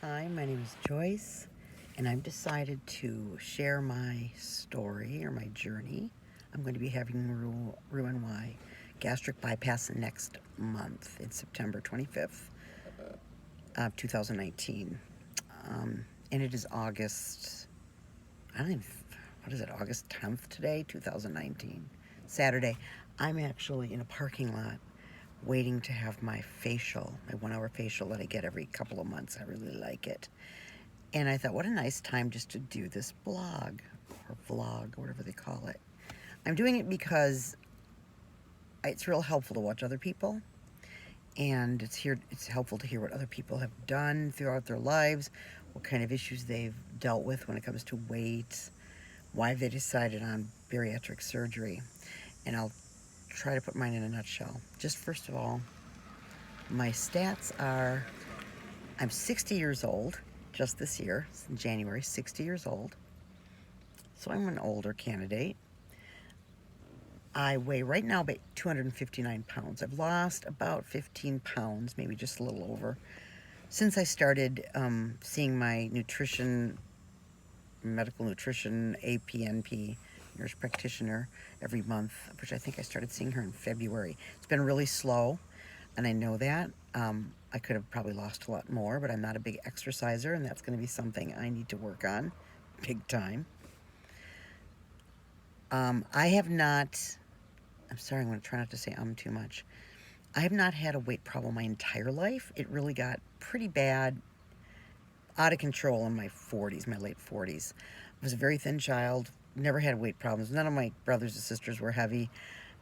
Hi, my name is Joyce, and I've decided to share my story or my journey. I'm going to be having Roux and Y gastric bypass next month. It's September 25th of 2019. And it is August, I don't even, what is it, August 10th today, 2019, Saturday. I'm actually in a parking lot waiting to have my facial, my 1-hour facial that I get every couple of months. I really like it. And I thought, what a nice time just to do this blog or vlog or whatever they call it. I'm doing it because it's real helpful to watch other people. And it's helpful to hear what other people have done throughout their lives, what kind of issues they've dealt with when it comes to weight, why they decided on bariatric surgery. And I'll try to put mine in a nutshell. Just first of all, my stats are, I'm 60 years old, just this year, in January, 60 years old. So I'm an older candidate. I weigh right now about 259 pounds. I've lost about 15 pounds, maybe just a little over, since I started seeing my medical nutrition, APNP, nurse practitioner, every month, which I think I started seeing her in February. It's been really slow, and I know that. I could have probably lost a lot more, but I'm not a big exerciser, and that's going to be something I need to work on big time. I have not, I'm sorry, I'm going to try not to say too much. I have not had a weight problem my entire life. It really got pretty bad, out of control in my 40s, my late 40s. I was a very thin child, never had weight problems. None of my brothers and sisters were heavy.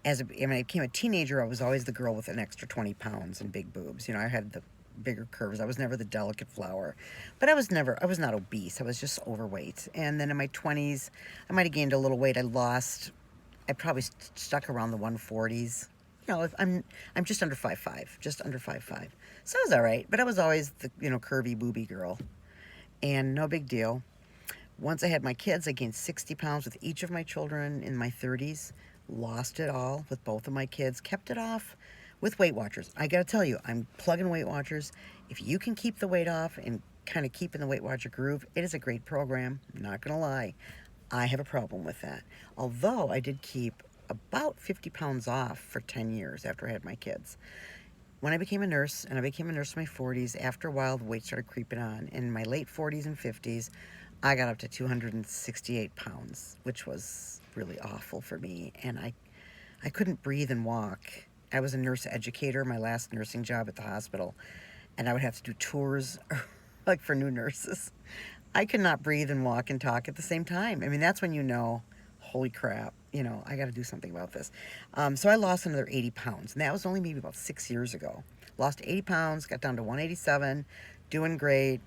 When I became a teenager, I was always the girl with an extra 20 pounds and big boobs. You know, I had the bigger curves. I was never the delicate flower. But I was not obese. I was just overweight. And then in my 20s, I might have gained a little weight. I probably stuck around the 140s. You know, I'm just under 5'5", just under 5'5". So I was all right. But I was always the, curvy, booby girl. And no big deal. Once I had my kids, I gained 60 pounds with each of my children in my 30s. Lost it all with both of my kids. Kept it off with Weight Watchers. I gotta tell you, I'm plugging Weight Watchers. If you can keep the weight off and kind of keep in the Weight Watcher groove, it is a great program. I'm not gonna lie. I have a problem with that. Although I did keep about 50 pounds off for 10 years after I had my kids. When I became a nurse, and I became a nurse in my 40s, after a while the weight started creeping on. In my late 40s and 50s, I got up to 268 pounds, which was really awful for me. And I couldn't breathe and walk. I was a nurse educator, my last nursing job at the hospital, and I would have to do tours like for new nurses. I could not breathe and walk and talk at the same time. I mean, that's when you know, holy crap, I got to do something about this. So I lost another 80 pounds, and that was only maybe about 6 years ago. Lost 80 pounds, got down to 187, doing great.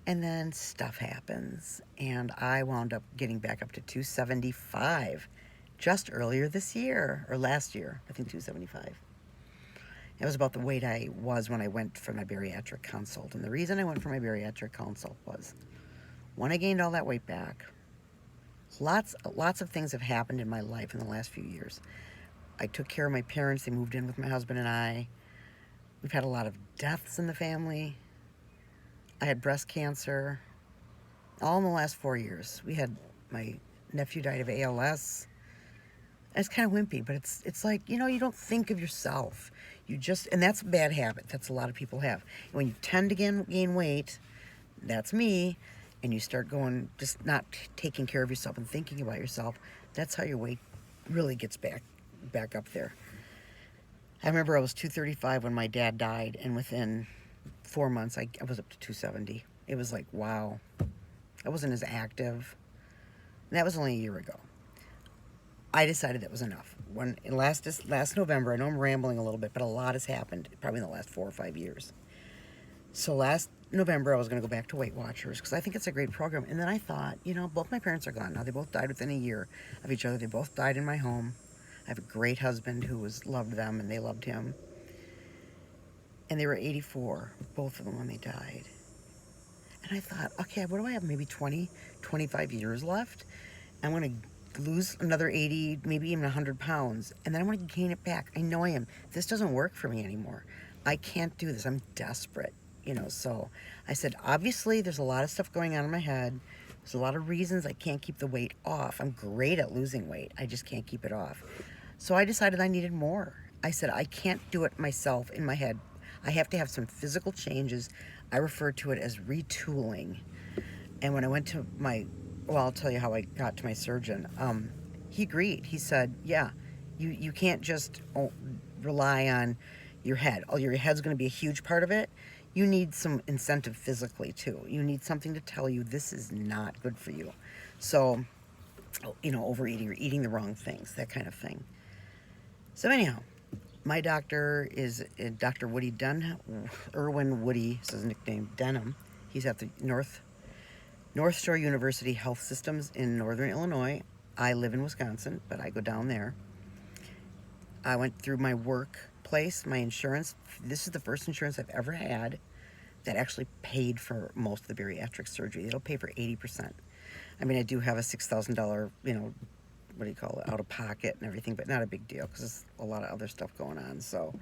And then stuff happens, and I wound up getting back up to 275 just earlier this year, or last year, I think 275. It was about the weight I was when I went for my bariatric consult. And the reason I went for my bariatric consult was when I gained all that weight back, lots of things have happened in my life in the last few years. I took care of my parents. They moved in with my husband and I. We've had a lot of deaths in the family. I had breast cancer, all in the last 4 years. My nephew died of ALS. It's kind of wimpy, but it's like, you don't think of yourself. And that's a bad habit. That's a lot of people have. When you tend to gain weight, that's me, and you start going, just not taking care of yourself and thinking about yourself, that's how your weight really gets back up there. I remember I was 235 when my dad died, and within 4 months, I was up to 270. It was like, wow. I wasn't as active. And that was only a year ago. I decided that was enough. Last November, I know I'm rambling a little bit, but a lot has happened, probably in the last 4 or 5 years. So last November, I was going to go back to Weight Watchers because I think it's a great program. And then I thought, both my parents are gone now. They both died within a year of each other. They both died in my home. I have a great husband who loved them, and they loved him. And they were 84, both of them, when they died. And I thought, okay, what do I have? Maybe 20, 25 years left. I'm going to lose another 80, maybe even 100 pounds. And then I'm going to gain it back. I know I am. This doesn't work for me anymore. I can't do this. I'm desperate. So I said, obviously, there's a lot of stuff going on in my head. There's a lot of reasons I can't keep the weight off. I'm great at losing weight. I just can't keep it off. So I decided I needed more. I said, I can't do it myself in my head. I have to have some physical changes. I refer to it as retooling. And when I went to I'll tell you how I got to my surgeon. He agreed. He said, yeah, you can't just rely on your head. Your head's going to be a huge part of it. You need some incentive physically too. You need something to tell you this is not good for you. So, overeating or eating the wrong things, that kind of thing. So anyhow, my doctor is Dr. Woody Irwin Woody, is his nickname, Denham. He's at the North Shore University Health Systems in Northern Illinois. I live in Wisconsin, but I go down there. I went through my workplace, my insurance. This is the first insurance I've ever had that actually paid for most of the bariatric surgery. It'll pay for 80%. I mean, I do have a $6,000, what do you call it, out of pocket and everything, but not a big deal because there's a lot of other stuff going on. So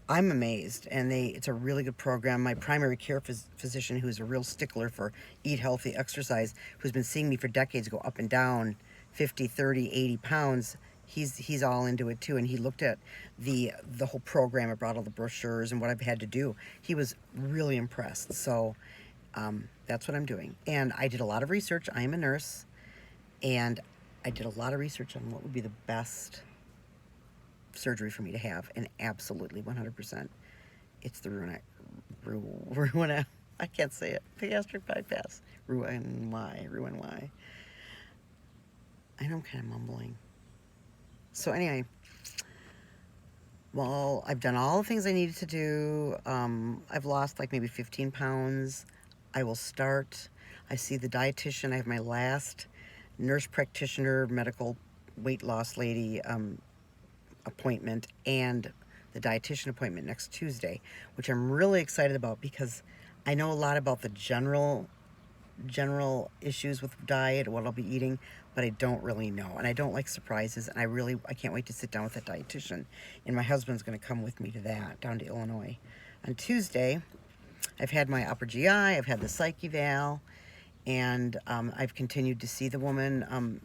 I'm amazed, and it's a really good program. My primary care physician, who's a real stickler for eat healthy, exercise, who's been seeing me for decades, go up and down 50, 30, 80 pounds, he's all into it too, and he looked at the whole program. I brought all the brochures and what I've had to do. He was really impressed. So that's what I'm doing. And I did a lot of research. I am a nurse, and I did a lot of research on what would be the best surgery for me to have, and absolutely 100%, it's the Roux, I can't say it, the gastric bypass, Roux-en-Y. I know I'm kind of mumbling. So anyway, well, I've done all the things I needed to do. I've lost like maybe 15 pounds. I will start. I see the dietitian. I have my last nurse practitioner, medical weight loss lady appointment, and the dietitian appointment next Tuesday, which I'm really excited about because I know a lot about the general issues with diet, what I'll be eating, but I don't really know, and I don't like surprises, and I can't wait to sit down with that dietitian, and my husband's going to come with me to that, down to Illinois. On Tuesday, I've had my upper GI, I've had the psych eval, and I've continued to see the woman,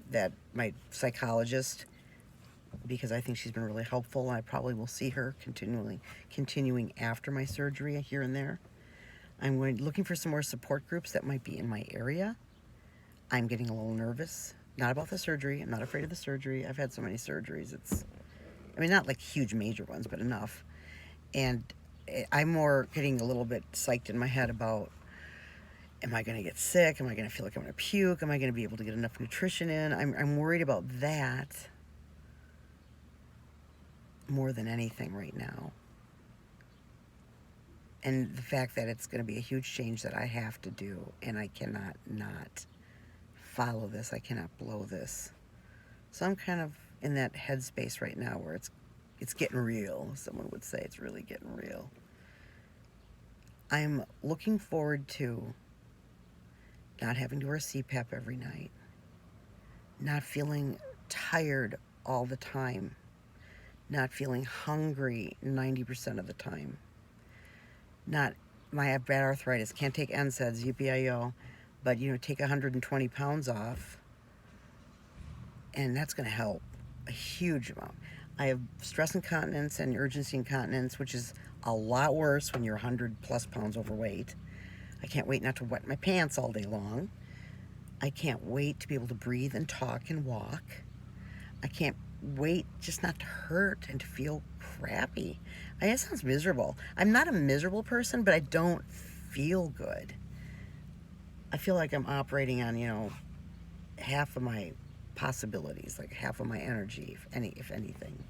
my psychologist, because I think she's been really helpful, and I probably will see her continuing after my surgery here and there. I'm looking for some more support groups that might be in my area. I'm getting a little nervous. Not about the surgery. I'm not afraid of the surgery. I've had so many surgeries. Not like huge major ones, but enough. And I'm more getting a little bit psyched in my head about, am I going to get sick? Am I going to feel like I'm going to puke? Am I going to be able to get enough nutrition in? I'm worried about that more than anything right now. And the fact that it's going to be a huge change that I have to do, and I cannot not follow this. I cannot blow this. So I'm kind of in that headspace right now where it's getting real. Someone would say it's really getting real. I'm looking forward to not having to wear CPAP every night, not feeling tired all the time, not feeling hungry 90% of the time. I have bad arthritis, can't take NSAIDs, yippee-yi-yo, but take 120 pounds off, and that's going to help a huge amount. I have stress incontinence and urgency incontinence, which is a lot worse when you're 100 plus pounds overweight. I can't wait not to wet my pants all day long. I can't wait to be able to breathe and talk and walk. I can't wait just not to hurt and to feel crappy. That sounds miserable. I'm not a miserable person, but I don't feel good. I feel like I'm operating on, half of my possibilities, like half of my energy, if anything.